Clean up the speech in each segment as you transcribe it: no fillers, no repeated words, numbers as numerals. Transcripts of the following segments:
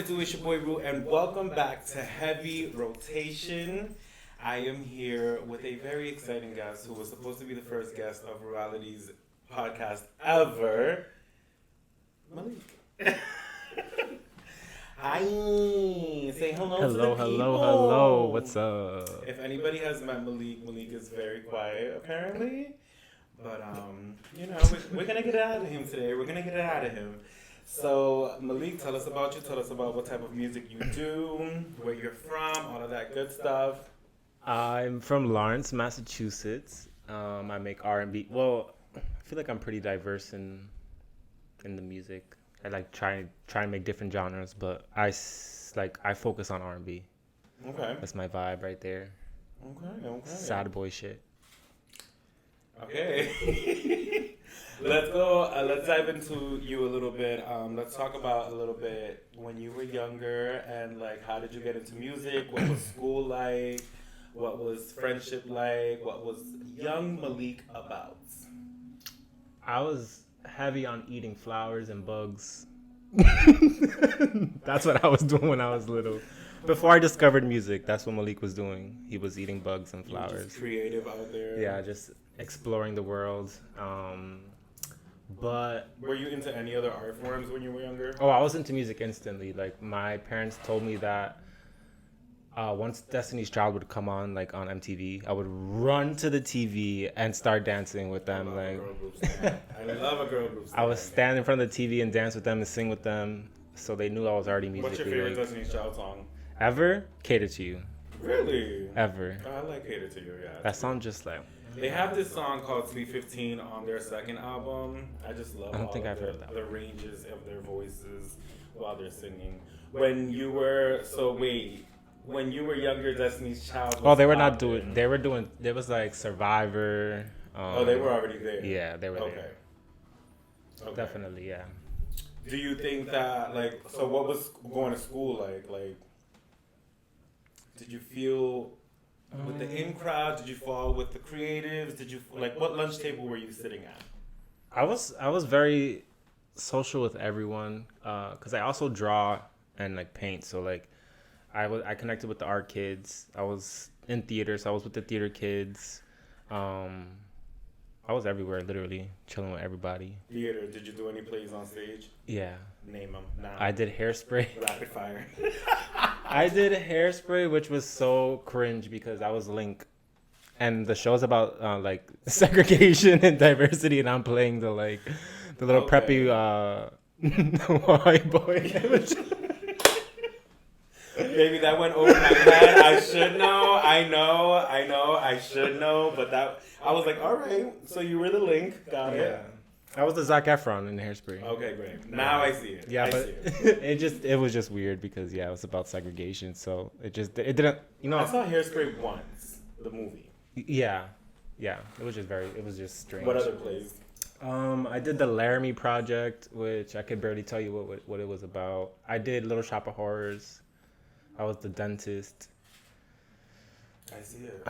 it do? It's your boy Rue, and welcome back to Heavy Rotation. I am here with a very exciting guest who was supposed to be the first guest of Reality's podcast ever, Malique. Hi, say hello to the people. Hello. What's up? If anybody has met Malique is very quiet apparently, but we're gonna get it out of him today. We're gonna get it out of him. So, Malique, tell us about you. Tell us about what type of music you do, where you're from, all of that good stuff. I'm from Lawrence, Massachusetts. I make R&B. Well, I feel like I'm pretty diverse in the music. I like try and make different genres, but I focus on R&B. Okay. That's my vibe right there. Okay. Sad boy shit. Okay. Let's go. Let's dive into you a little bit. Let's talk about a little bit when you were younger and like how did you get into music? What was school like? What was friendship like? What was young Malique about? I was heavy on eating flowers and bugs. That's what I was doing when I was little. Before I discovered music, that's what Malique was doing. He was eating bugs and flowers. You were just creative out there. Yeah, just exploring the world. But were you into any other art forms when you were younger? Oh, I was into music instantly. Like my parents told me that once Destiny's Child would come on, like on MTV, I would run to the TV and start dancing with them. I love a girl group. I would stand in front of the TV and dance with them and sing with them, so they knew I was already musically. What's your favorite Destiny's Child song? Ever? Cater to You. Really? Ever. I like Cater to You. Yeah. That song just like. They have this song called Sweet 15 on their second album. I just love the ranges of their voices while they're singing. When you were younger, Destiny's Child was they were not doing, there was like Survivor. They were already there. Yeah, they were there. Okay. Definitely, yeah. Do you think that, what was going to school like? Like, did you feel with the in crowd? Did you fall with the creatives? Did you what lunch table were you sitting at? I was very social with everyone because I also draw and like paint. So like I connected with the art kids. I was in theater, so I was with the theater kids. I was everywhere, literally chilling with everybody. Theater. Did you do any plays on stage? Yeah. Name them now. I did Hairspray. Rapid fire. I did Hairspray, which was so cringe because I was Link, and the show's about like segregation and diversity, and I'm playing the little preppy white boy. Maybe that went over my head. I should know. I know. I should know. But I was like, all right. So you were the Link. Got it. I was the Zac Efron in Hairspray. Okay, great. Now I see it. Yeah, it was just weird because it was about segregation. So it didn't. I saw Hairspray once, the movie. Yeah. It was just strange. What other plays? I did the Laramie Project, which I could barely tell you what it was about. I did Little Shop of Horrors. I was the dentist. I see it.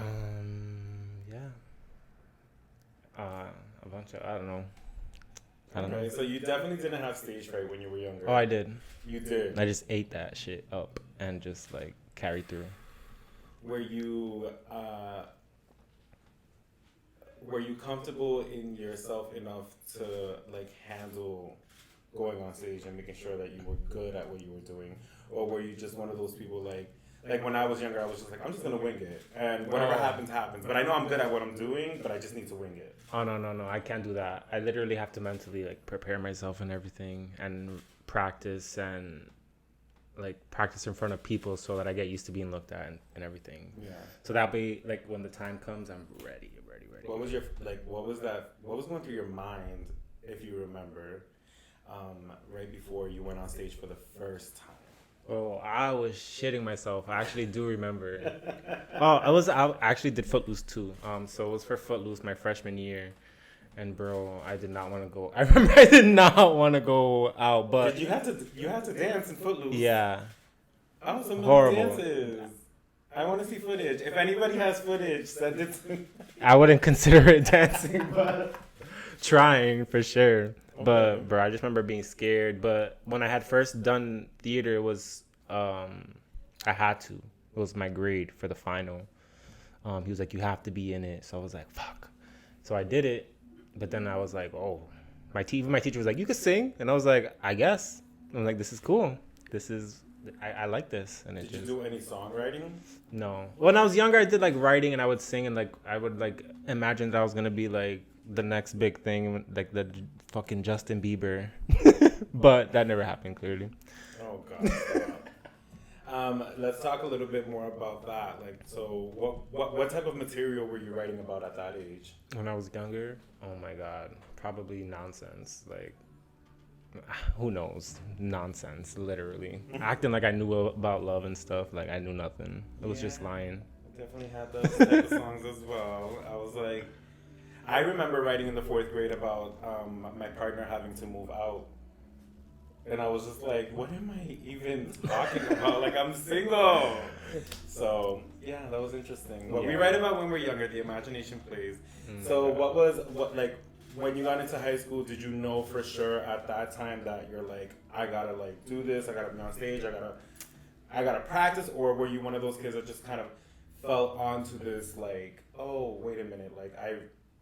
A bunch of, I don't know. Okay, so you definitely didn't have stage fright when you were younger. Oh, I did. You did. I just ate that shit up and just like carried through. Were you comfortable in yourself enough to like handle going on stage and making sure that you were good at what you were doing? Or were you just one of those people like when I was younger, I was just like, I'm just going to wing it. And whatever happens, happens. But I know I'm good at what I'm doing, but I just need to wing it. Oh, no. I can't do that. I literally have to mentally like prepare myself and everything and practice in front of people so that I get used to being looked at and everything. Yeah. So that way, like when the time comes, I'm ready. What was what was going through your mind, if you remember, right before you went on stage for the first time? Oh, I was shitting myself. I actually do remember. I actually did Footloose too. So it was for Footloose my freshman year, and bro, I did not want to go. I remember I did not want to go out, but did you had to dance in Footloose. Yeah. Oh, some horrible dances. I want to see footage. If anybody has footage, send it to me. I wouldn't consider it dancing, but trying for sure. Okay. But bro, I just remember being scared. But when I had first done theater, it was I had to. It was my grade for the final. He was like, you have to be in it. So I was like, fuck. So I did it, but then I was like, oh, my teacher was like, you could sing, and I was like, I guess. I'm like, this is cool. I like this. And did you do any songwriting? No. When I was younger, I did like writing, and I would sing, and like I would like imagine that I was gonna be like the next big thing, like the fucking Justin Bieber, but that never happened. Clearly. Oh God. Let's talk a little bit more about that. Like, so what type of material were you writing about at that age? When I was younger, oh my God, probably nonsense. Like, who knows? Nonsense, literally. Acting like I knew about love and stuff. Like I knew nothing. It was just lying. Definitely had those type of songs as well. I remember writing in the 4th grade about my partner having to move out. And I was just like, what am I even talking about? Like, I'm single. So, yeah, that was interesting. What we write about when we're younger, the imagination plays. So when you got into high school, did you know for sure at that time that you're like, I gotta like do this, I gotta be on stage, I gotta practice? Or were you one of those kids that just kind of fell onto this like, oh, wait a minute, like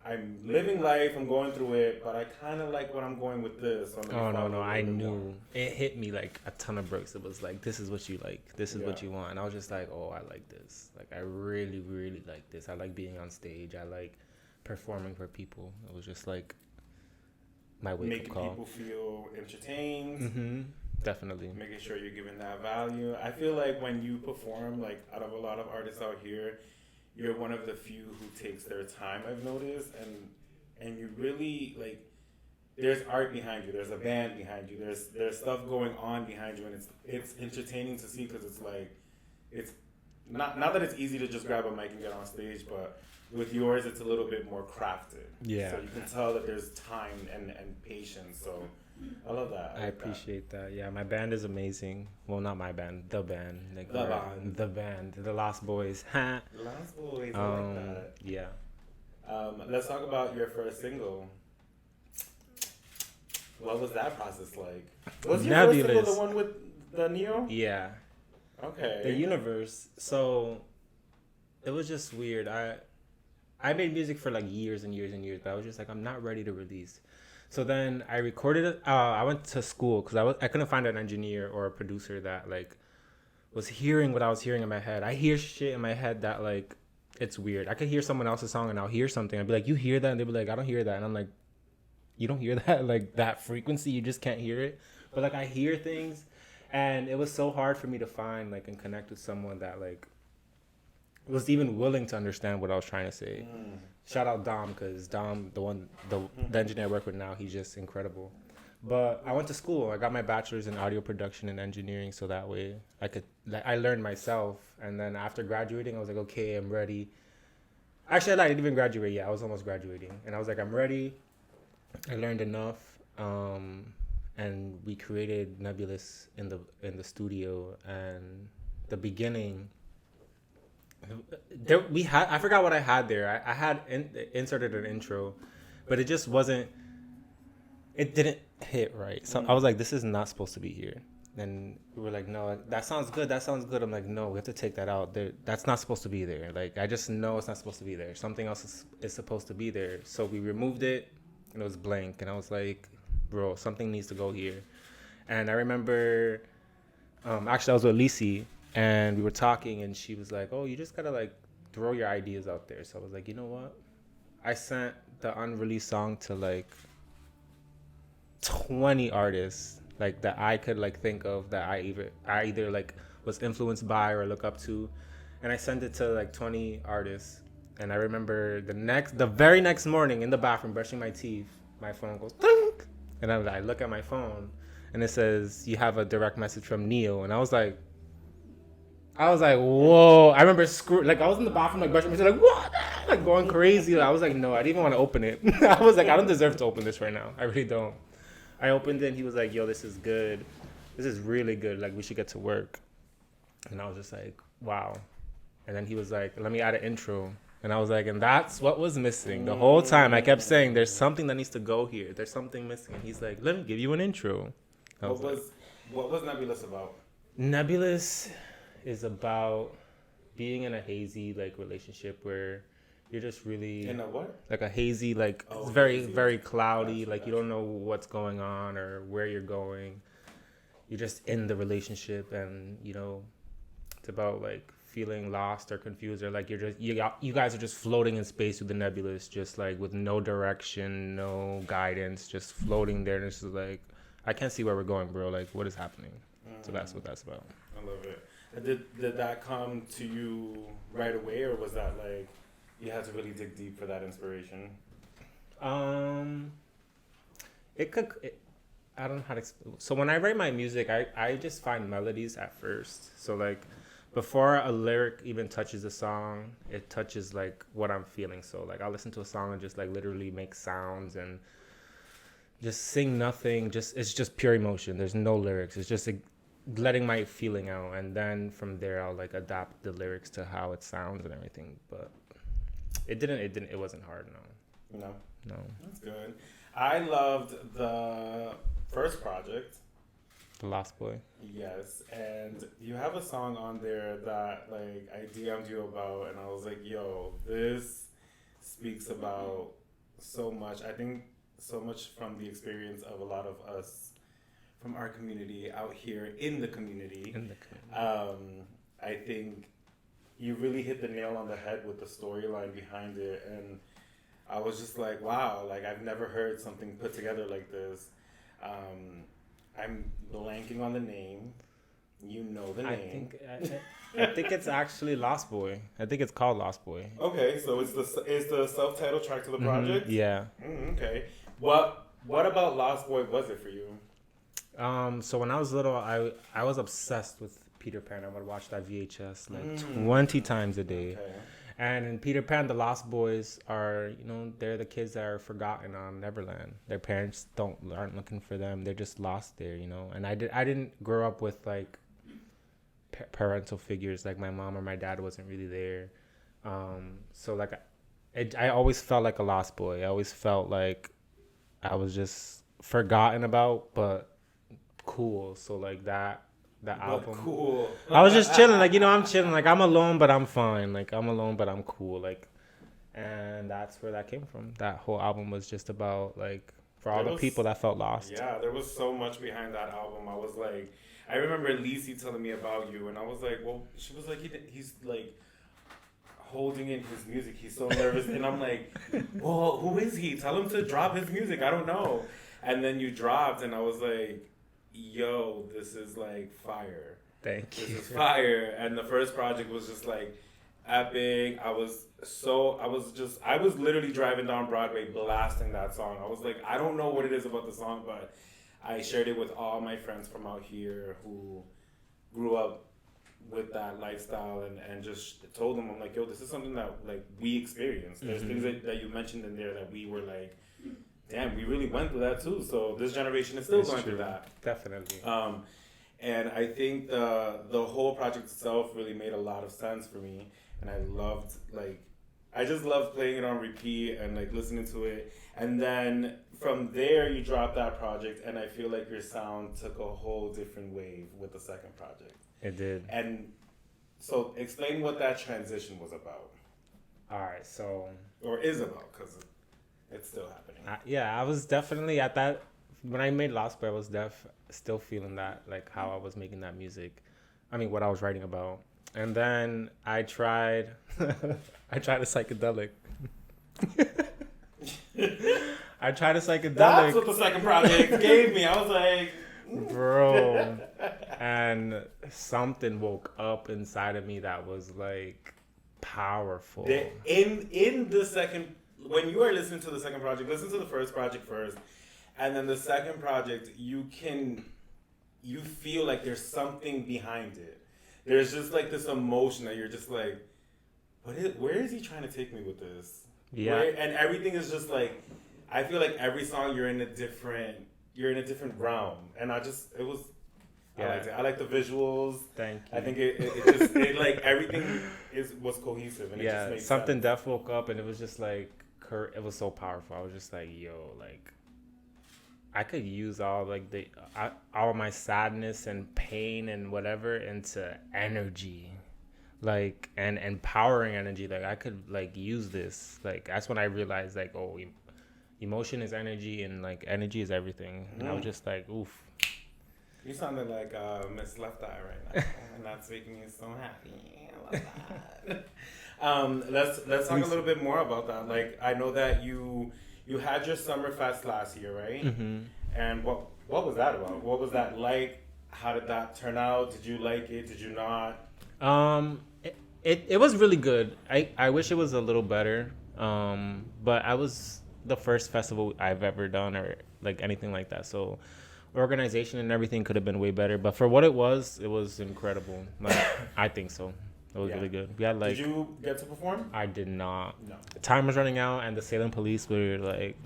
I'm living life, I'm going through it, but I kind of like what I'm going with this. So no, I knew. It hit me like a ton of bricks. It was like, this is what you like. This is what you want. And I was just like, oh, I like this. Like, I really, really like this. I like being on stage. I like performing for people. It was just like my wake-up call. Making people feel entertained. Mm-hmm. Definitely. Making sure you're giving that value. I feel like when you perform, like out of a lot of artists out here, you're one of the few who takes their time, I've noticed, and you really like. There's art behind you. There's a band behind you. There's stuff going on behind you, and it's entertaining to see because it's like, it's not that it's easy to just grab a mic and get on stage, but with yours it's a little bit more crafted. Yeah. So you can tell that there's time and patience. So I love that. I appreciate that. Yeah, my band is amazing. Well, not my band, the band. Like the band. The Lost Boys. Lost Boys, I like that. Yeah. Let's talk about your first single. What was that process like? Was your first single the one with the Neo? Yeah. Okay. The Universe. So it was just weird. I made music for like years and years and years, but I was just like, I'm not ready to release. So then I recorded it. I went to school because I couldn't find an engineer or a producer that like was hearing what I was hearing in my head. I hear shit in my head that like it's weird. I could hear someone else's song and I'll hear something. I'd be like, you hear that? And they'd be like, I don't hear that. And I'm like, you don't hear that? Like that frequency, you just can't hear it. But like I hear things, and it was so hard for me to find like and connect with someone that like was even willing to understand what I was trying to say. Shout out Dom, because Dom, the engineer I work with now, he's just incredible. But I went to school. I got my bachelor's in audio production and engineering, so that way I learned myself. And then after graduating, I was like, okay, I'm ready. Actually, I didn't even graduate yet. I was almost graduating, and I was like, I'm ready. I learned enough, and we created Nebulous in the studio. And the beginning, I forgot what I had there. I had inserted an intro, but it just wasn't. It didn't hit right. So I was like, this is not supposed to be here. And we were like, no, that sounds good. I'm like, no, we have to take that out. That's not supposed to be there. Like, I just know it's not supposed to be there. Something else is supposed to be there. So we removed it, and it was blank. And I was like, bro, something needs to go here. And I remember, actually, I was with Lisi, and we were talking, and she was like, oh, you just gotta like throw your ideas out there. So I was like, you know what? I sent the unreleased song to like 20 artists like that I could like think of that I either like was influenced by or look up to, and I sent it to like 20 artists. And I remember the very next morning in the bathroom brushing my teeth, my phone goes ding! And I look at my phone and it says, you have a direct message from Neo. And I was like, whoa. I remember I was in the bathroom like brushing my teeth, like what, like going crazy. I was like, no, I didn't even want to open it. I was like, I don't deserve to open this right now. I really don't. I opened it and he was like, yo, this is good. This is really good. Like, we should get to work. And I was just like, wow. And then he was like, let me add an intro. And I was like, and that's what was missing. The whole time I kept saying, there's something that needs to go here. There's something missing. And he's like, let me give you an intro. What was Nebulous about? Nebulous is about being in a hazy like relationship where you're just really In a what? like a hazy like Oh, it's very hazy. very cloudy, Gotcha, like you don't know what's going on or where you're going. You're just in the relationship, and it's about like feeling lost or confused, or like you guys are just floating in space with the nebulous, just like with no direction, no guidance, just floating there, and it's just like I can't see where we're going, bro. Like what is happening? So that's what that's about. I love it. And did that come to you right away, or was that like you had to really dig deep for that inspiration? Um, it could. I don't know how to explain. So when I write my music, I just find melodies at first. So like before a lyric even touches a song, it touches like what I'm feeling. So like I'll listen to a song and just like literally make sounds and just sing nothing. Just it's just pure emotion. There's no lyrics. It's just like, letting my feeling out, and then from there I'll like adapt the lyrics to how it sounds and everything. But it wasn't hard. No, No. that's good. I loved the first project. The Lost Boy. Yes, and you have a song on there that like I DM'd you about, and I was like, "Yo, this speaks about so much." I think so much from the experience of a lot of us from our community out here in the community. I think you really hit the nail on the head with the storyline behind it, and I was just like, wow, like I've never heard something put together like this. I'm blanking on the name. You know the name. I think it's actually Lost Boy. I think it's called Lost Boy. Okay, so it's the self-titled track to the project. Yeah. Okay. What about Lost Boy was it for you? So when I was little, I was obsessed with Peter Pan. I would watch that VHS like 20 times a day. Okay. And in Peter Pan, the Lost Boys are, they're the kids that are forgotten on Neverland. Their parents aren't looking for them. They're just lost there, And I didn't grow up with like parental figures. Like my mom or my dad wasn't really there. So like I always felt like a lost boy. I always felt like I was just forgotten about, but cool. So like that album. Cool. I was just chilling, like I'm chilling, like I'm alone, but I'm fine. Like I'm alone, but I'm cool. Like, and that's where that came from. That whole album was just about like for all the people that felt lost. Yeah, there was so much behind that album. I was like, I remember Lisi telling me about you, and I was like, well, she was like, he's like holding in his music. He's so nervous, and I'm like, well, who is he? Tell him to drop his music. I don't know. And then you dropped, and I was like, yo, this is like fire. Thank you. This is fire. And the first project was just like epic. I was literally driving down Broadway blasting that song. I was like, I don't know what it is about the song, but I shared it with all my friends from out here who grew up with that lifestyle, and just told them, I'm like, yo, this is something that like we experienced. There's things that you mentioned in there that we were like, damn, we really went through that too. So this generation is still going through that. Definitely. And I think the whole project itself really made a lot of sense for me, and I just loved playing it on repeat and like listening to it. And then from there, you dropped that project, and I feel like your sound took a whole different wave with the second project. It did. And so, explain what that transition was about. All right, so or is about, because it's still happening. I was definitely at that when I made Lost Boy. I was still feeling that, like how I was making that music. I mean, what I was writing about. And then I tried a psychedelic. I tried a psychedelic. That's what the second project gave me. I was like, bro. And something woke up inside of me that was like powerful. In the second, when you are listening to the second project, listen to the first project first, and then the second project, you feel like there's something behind it. There's just like this emotion that you're just like, where is he trying to take me with this? Yeah. And everything is just like, I feel like every song you're in a different realm, and I liked it. I like the visuals. Thank you. I think it like everything was cohesive, and it just made something sense. deaf woke up, and it was just like it was so powerful. I was just like, yo, like I could use all like all my sadness and pain and whatever into energy, like and empowering energy. Like I could like use this. Like that's when I realized like, oh, emotion is energy, and like energy is everything. And I was just like, oof. You sounded like Miss Left Eye right now, and that's making me so happy. I love that. Let's talk a little bit more about that. Like I know that you had your summer fest last year, right? Mm-hmm. And what was that about? What was that like? How did that turn out? Did you like it? Did you not? It was really good. I wish it was a little better. But I was the first festival I've ever done or like anything like that. So organization and everything could have been way better. But for what it was incredible. Like I think so. It was really good. We had like. Did you get to perform? I did not. No. Time was running out, and the Salem police were like,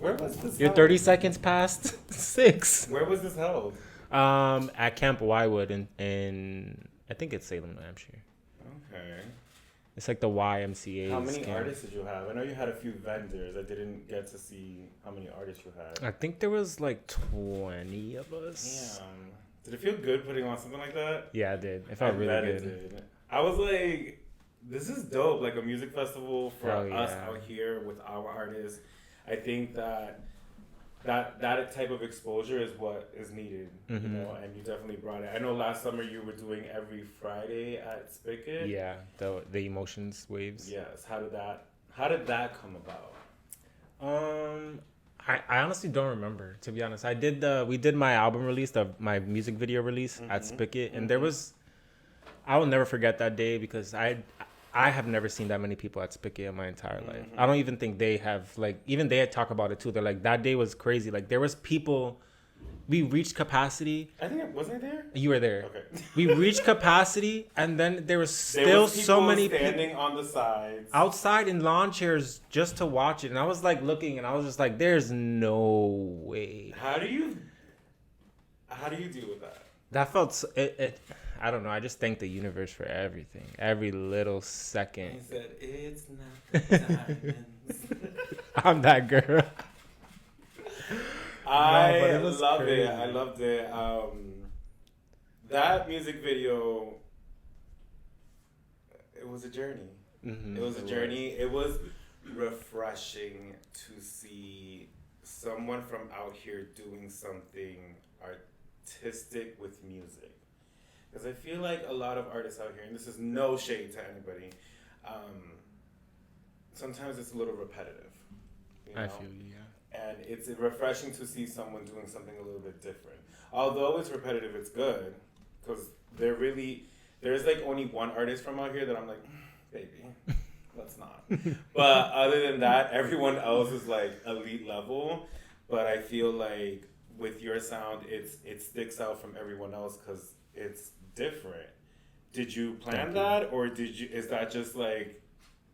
"Where was this? You're 30 seconds past 6." Where was this held? At Camp Wywood in I think it's Salem, New Hampshire. Okay. It's like the YMCA. How many artists did you have? I know you had a few vendors. I didn't get to see how many artists you had. I think there was like 20 of us. Damn. Did it feel good putting on something like that? Yeah, it did. It felt really good. It did. I was like, this is dope. Like a music festival for us out here with our artists. I think that type of exposure is what is needed, you know, and you definitely brought it. I know last summer you were doing every Friday at Spigot. Yeah, the emotions waves. Yes. How did that come about? I honestly don't remember, to be honest. We did my album release, my music video release at Spigot, and I will never forget that day because I have never seen that many people at Spigot in my entire life. I don't even think they have, like, even they had talked about it too. They're like, that day was crazy. Like, there was people, we reached capacity. I think, wasn't I there? You were there. Okay. We reached capacity, and then there was still so many people standing on the sides. Outside in lawn chairs just to watch it. And I was like looking, and I was just like, there's no way. How do you deal with that? That felt, I don't know. I just thank the universe for everything. Every little second. He said, it's not the diamonds. I'm that girl. I love it. I loved it. That music video, it was a journey. It was a journey. It was refreshing to see someone from out here doing something artistic with music. Because I feel like a lot of artists out here, and this is no shade to anybody, sometimes it's a little repetitive. You know? I feel you, yeah. And it's refreshing to see someone doing something a little bit different. Although it's repetitive, it's good. Because there's like only one artist from out here that I'm like, baby, let's not. But other than that, everyone else is like elite level. But I feel like with your sound, it sticks out from everyone else because it's different. Did you plan that, or is that just like,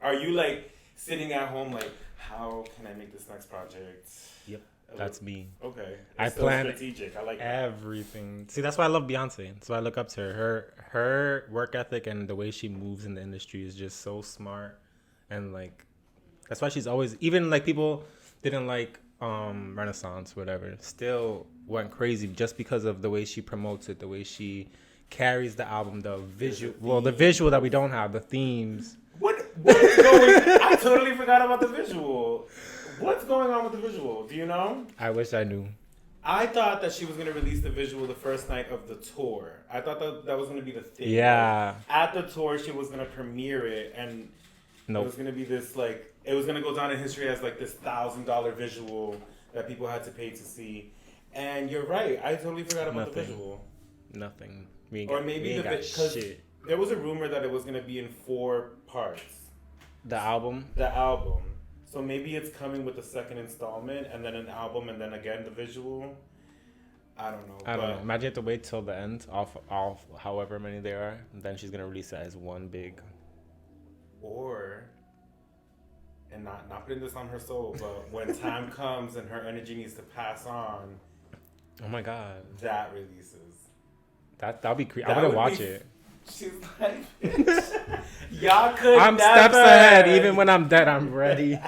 are you like sitting at home like, how can I make this next project? Yep, that's me. Okay, I plan strategic. I like everything. See, that's why I love Beyonce. So I look up to her. Her work ethic and the way she moves in the industry is just so smart, and like that's why she's always, even like people didn't like Renaissance, whatever, still went crazy just because of the way she promotes it, the way she carries the album, the visual that we don't have, the themes. What is going? I totally forgot about the visual. What's going on with the visual? Do you know? I wish I knew. I thought that she was going to release the visual the first night of the tour. I thought that was going to be the thing. Yeah. Like, at the tour, she was going to premiere it, and it was going to be this, like, it was going to go down in history as, like, this $1,000 visual that people had to pay to see. And you're right. I totally forgot about the visual. Nothing. Or maybe because there was a rumor that it was going to be in 4 parts. The album? The album. So maybe it's coming with the second installment, and then an album, and then again the visual. I don't know. I don't know. Imagine you have to wait till the end, off however many there are, and then she's going to release it as one big. Or, and not putting this on her soul, but when time comes and her energy needs to pass on. Oh my God. That releases. That'll be creepy. I wouldn't watch it. She's like, y'all could I'm never. steps ahead. Even when I'm dead, I'm ready.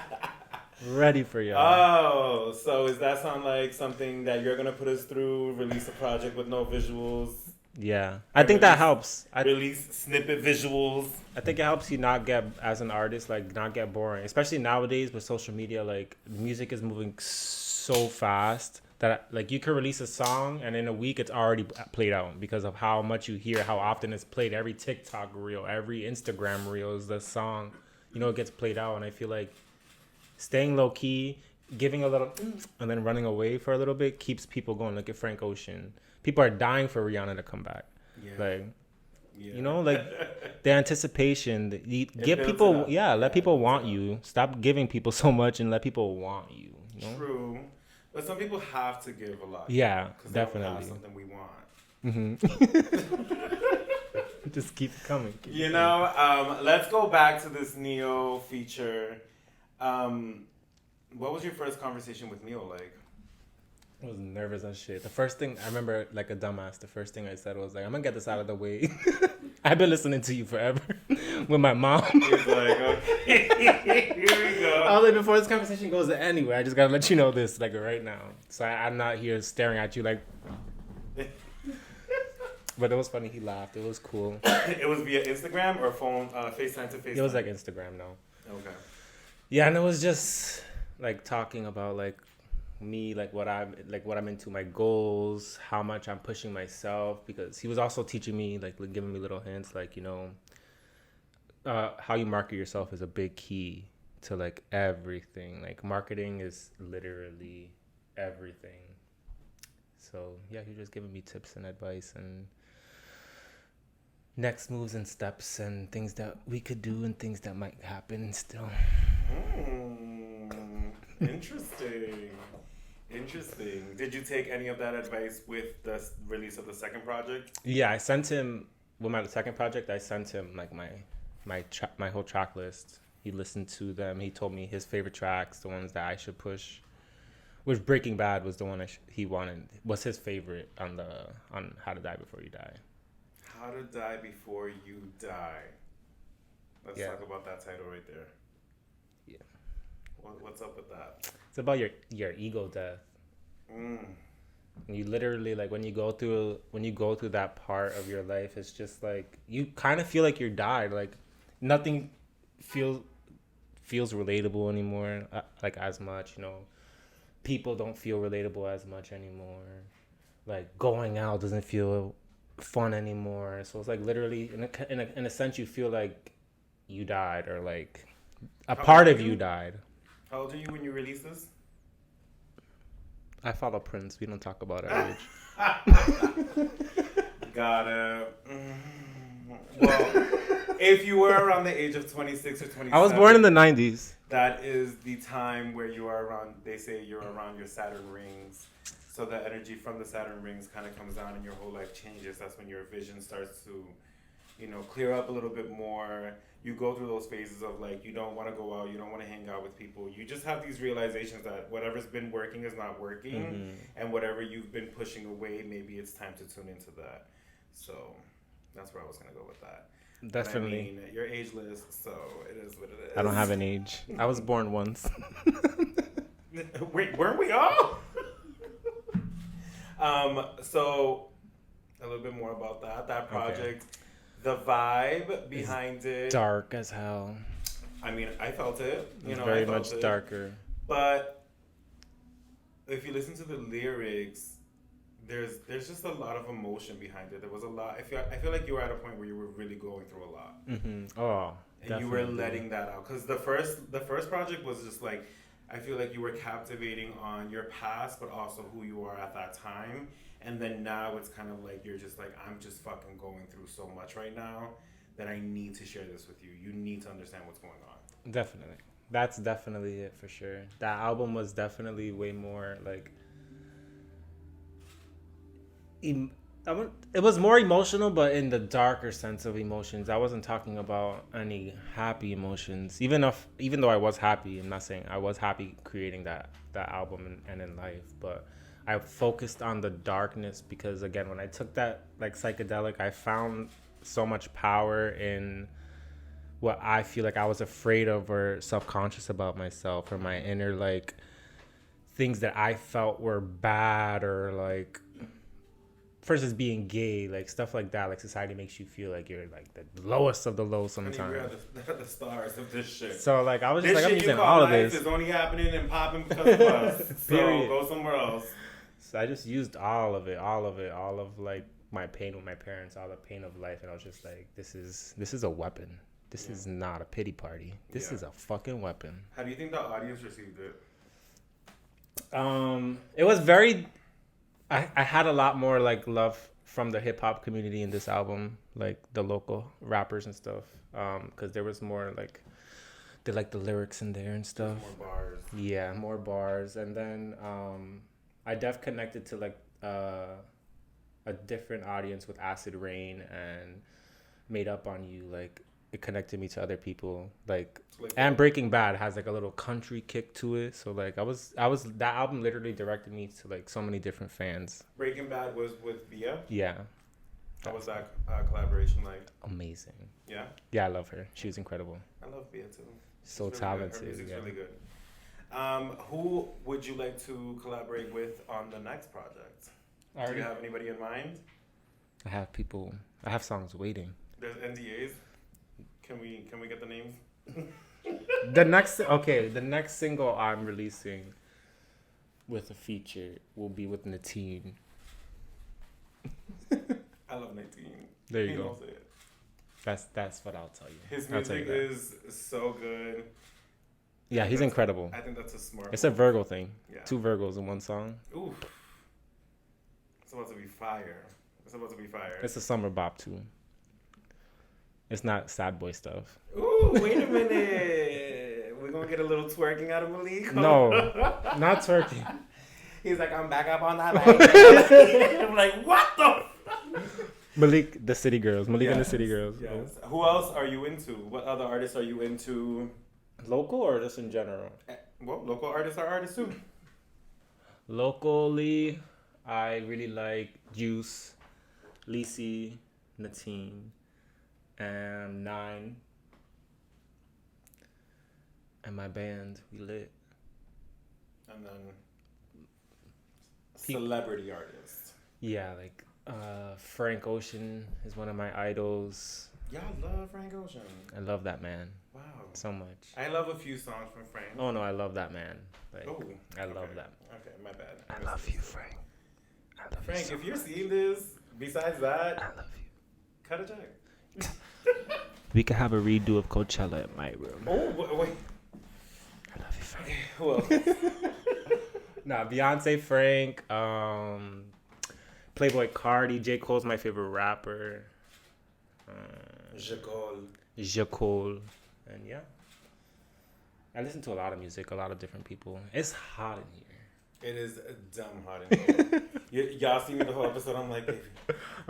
Ready for y'all. Oh, so does that sound like something that you're gonna put us through? Release a project with no visuals? Yeah, I think that helps. Release snippet visuals. I think it helps you not get, as an artist, like not get boring, especially nowadays with social media. Like music is moving so fast that like you can release a song and in a week it's already played out because of how much you hear, how often it's played. Every TikTok reel, every Instagram reel is the song. You know, it gets played out, and I feel like staying low key, giving a little, and then running away for a little bit keeps people going. Look at Frank Ocean. People are dying for Rihanna to come back. Yeah. Like, you know, like the anticipation. Give people, let people want you. Stop giving people so much and let people want you. You know? True, but some people have to give a lot. Yeah, definitely. Something we want. Mm-hmm. Just keep coming. Let's go back to this Neo feature. What was your first conversation with Neo like? I was nervous as shit. The first thing I remember, like a dumbass, the first thing I said was like, I'm gonna get this out of the way. I've been listening to you forever with my mom. He's like, okay, here we go. I was like, before this conversation goes anywhere, I just gotta let you know this, like right now. So I'm not here staring at you like. But it was funny. He laughed. It was cool. It was via Instagram or phone, FaceTime to FaceTime? It was like Instagram, no. Okay. Yeah, and it was just like talking about like me, like what I'm into, my goals, how much I'm pushing myself, because he was also teaching me, like giving me little hints, like, you know, how you market yourself is a big key to like everything. Like marketing is literally everything. So yeah, he was just giving me tips and advice and next moves and steps and things that we could do and things that might happen still. Interesting. Did you take any of that advice with the release of the second project? Yeah, I sent him, with my second project, I sent him like my whole track list. He listened to them. He told me his favorite tracks, the ones that I should push. Which Breaking Bad was the one he wanted, was his favorite on How to Die Before You Die. How to Die Before You Die. Let's talk about that title right there. Yeah. What's up with that? It's about your ego death. You literally, like, when you go through that part of your life, it's just like you kind of feel like you died. Like nothing feels relatable anymore, like as much. You know, people don't feel relatable as much anymore. Like going out doesn't feel fun anymore. So it's like literally, in a sense, you feel like you died, or like a part of you died. How old are you when you released this? I follow Prince. We don't talk about our age. Got it. Well, if you were around the age of 26 or 27... I was born in the 90s. That is the time where you are around, they say you're around your Saturn rings. So the energy from the Saturn rings kind of comes down and your whole life changes. That's when your vision starts to, clear up a little bit more. You go through those phases of like, you don't want to go out, you don't want to hang out with people. You just have these realizations that whatever's been working is not working. Mm-hmm. And whatever you've been pushing away, maybe it's time to tune into that. So that's where I was going to go with that. Definitely. But I mean, you're ageless, so it is what it is. I don't have an age. I was born once. Wait, weren't we all? So a little bit more about that project. Okay. The vibe behind it. Dark as hell. I mean, I felt it. Very much darker. But if you listen to the lyrics, there's just a lot of emotion behind it. There was a lot. I feel like you were at a point where you were really going through a lot. Mm-hmm. Oh, and definitely. You were letting that out, because the first project was just like, I feel like you were captivating on your past, but also who you are at that time. And then now it's kind of like, you're just like, I'm just fucking going through so much right now that I need to share this with you. You need to understand what's going on. Definitely. That's definitely it for sure. That album was definitely way more like... It was more emotional, but in the darker sense of emotions. I wasn't talking about any happy emotions. Even though I was happy, I'm not saying I was happy creating that album and in life, but I focused on the darkness because, again, when I took that like psychedelic, I found so much power in what I feel like I was afraid of or self-conscious about myself, or my inner like things that I felt were bad, or like, for instance, being gay, like stuff like that. Like society makes you feel like you're like the lowest of the low sometimes. I mean, we are the stars of this shit. So like I was just this like, I'm shit using you call all of life this. is only happening and popping because of us. So Period. go somewhere else. So I just used all of it, all of like my pain with my parents, all the pain of life, and I was just like, this is a weapon. This is not a pity party. This is a fucking weapon. How do you think the audience received it? It was very. I had a lot more like love from the hip hop community in this album, like the local rappers and stuff, because there was more like they like the lyrics in there and stuff. More bars. Yeah, more bars, and then I connected to like a different audience with Acid Rain and Made Up on You. Like it connected me to other people, like and Breaking Bad has like a little country kick to it. So like I was that album literally directed me to like so many different fans. Breaking Bad was with Via. Yeah. How was that collaboration like? Amazing. Yeah. Yeah, I love her. She was incredible. I love Via too. So really talented. Good. Her music's yeah. really good. Who would you like to collaborate with on the next project? Do you have anybody in mind? I have songs waiting. There's NDAs. Can we get the names? The next single I'm releasing with a feature will be with Natine. I love Natine. There you he go. Knows it. That's what I'll tell you. His music is so good. Yeah, he's incredible. I think that's a smart. It's a Virgo thing. Yeah. 2 Virgos in one song. Ooh. It's about to be fire. It's a summer bop too. It's not sad boy stuff. Ooh, wait a minute. We're gonna get a little twerking out of Malique. No, not twerking. He's like, I'm back up on that bike. I'm like, what the? Malique, the City Girls. Malique and the City Girls. Yes. Who else are you into? What other artists are you into? Local or just in general? Well, local artists are artists too. Locally, I really like Juice, Lisi, Natine, and Nine. And my band, we lit. And then celebrity artists. Yeah, like Frank Ocean is one of my idols. Y'all love Frank Ocean. I love that man. Wow. So much. I love a few songs from Frank. Oh no, I love that man. Like, I love okay. that. Okay, my bad. I love you, Frank. I love Frank, you so if you're much. seeing this, besides that, I love you. cut a check. We could have a redo of Coachella at my room. Oh, wait. I love you, Frank. Who else? Nah, Beyonce, Frank, Playboy Cardi, J. Cole's my favorite rapper. J. Cole. And yeah. I listen to a lot of music, a lot of different people. It's hot in here. It is dumb hot in here. Y'all see me the whole episode, I'm like, baby,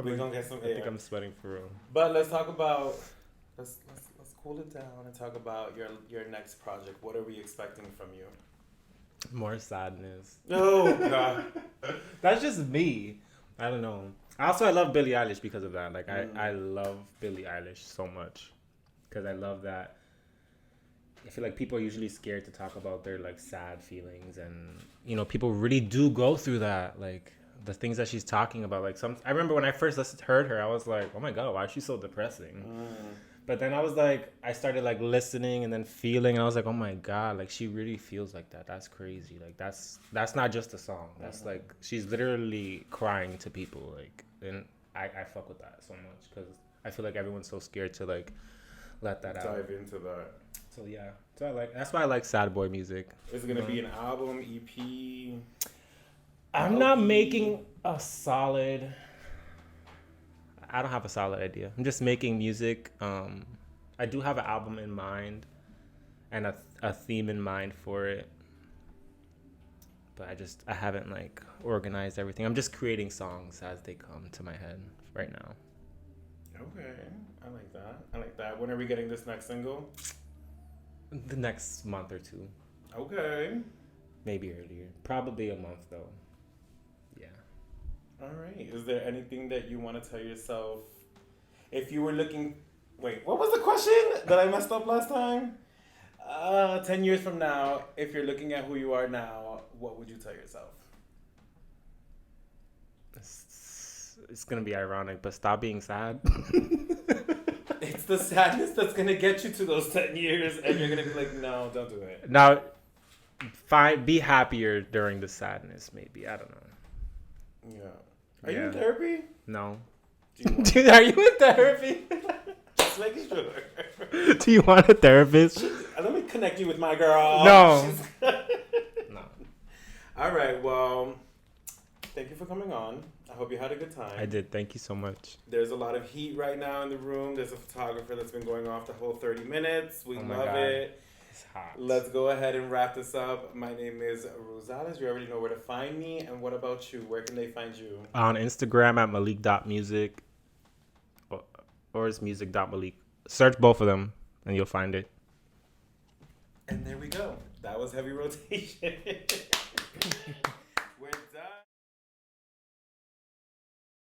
we're gonna get some air. I think I'm sweating for real. But let's talk about, let's cool it down and talk about your next project. What are we expecting from you? More sadness. Oh, God. That's just me. I don't know. I love Billie Eilish because of that. Like, I love Billie Eilish so much. Because I love that. I feel like people are usually scared to talk about their, like, sad feelings. And, you know, people really do go through that. Like, the things that she's talking about. Like, I remember when I first heard her, I was like, oh, my God, why is she so depressing? But then I started like listening and then feeling, and I was like, oh my God, like she really feels like that. That's crazy. Like that's not just a song. That's like, she's literally crying to people. Like, and I fuck with that so much because I feel like everyone's so scared to like let that out. Dive into that. So yeah, that's why I like sad boy music. Is it gonna be an album, EP? I'm not making a solid. I don't have a solid idea. I'm just making music. I do have an album in mind and a theme in mind for it. But I haven't like organized everything. I'm just creating songs as they come to my head right now. Okay. I like that. When are we getting this next single? The next month or two. Okay. Maybe earlier. Probably a month though. Yeah. All right. Is there anything that you want to tell yourself if you were looking Wait, what was the question that I messed up last time? 10 years from now, if you're looking at who you are now, what would you tell yourself? It's gonna be ironic, but stop being sad. It's the sadness that's gonna get you to those 10 years, and you're gonna be like, no, don't do it. Now, be happier during the sadness. Maybe, I don't know. Yeah. Are you in therapy? No. Dude, are you in therapy? Just making sure. Do you want a therapist? Let me connect you with my girl. No. No. All right. Well, thank you for coming on. I hope you had a good time. I did. Thank you so much. There's a lot of heat right now in the room. There's a photographer that's been going off the whole 30 minutes. We love it. It's hot. Let's go ahead and wrap this up. My name is Rue Zalez. You already know where to find me. And what about you? Where can they find you? On Instagram at Malique.music or it's music.malique. Search both of them and you'll find it. And there we go. That was Heavy Rotation.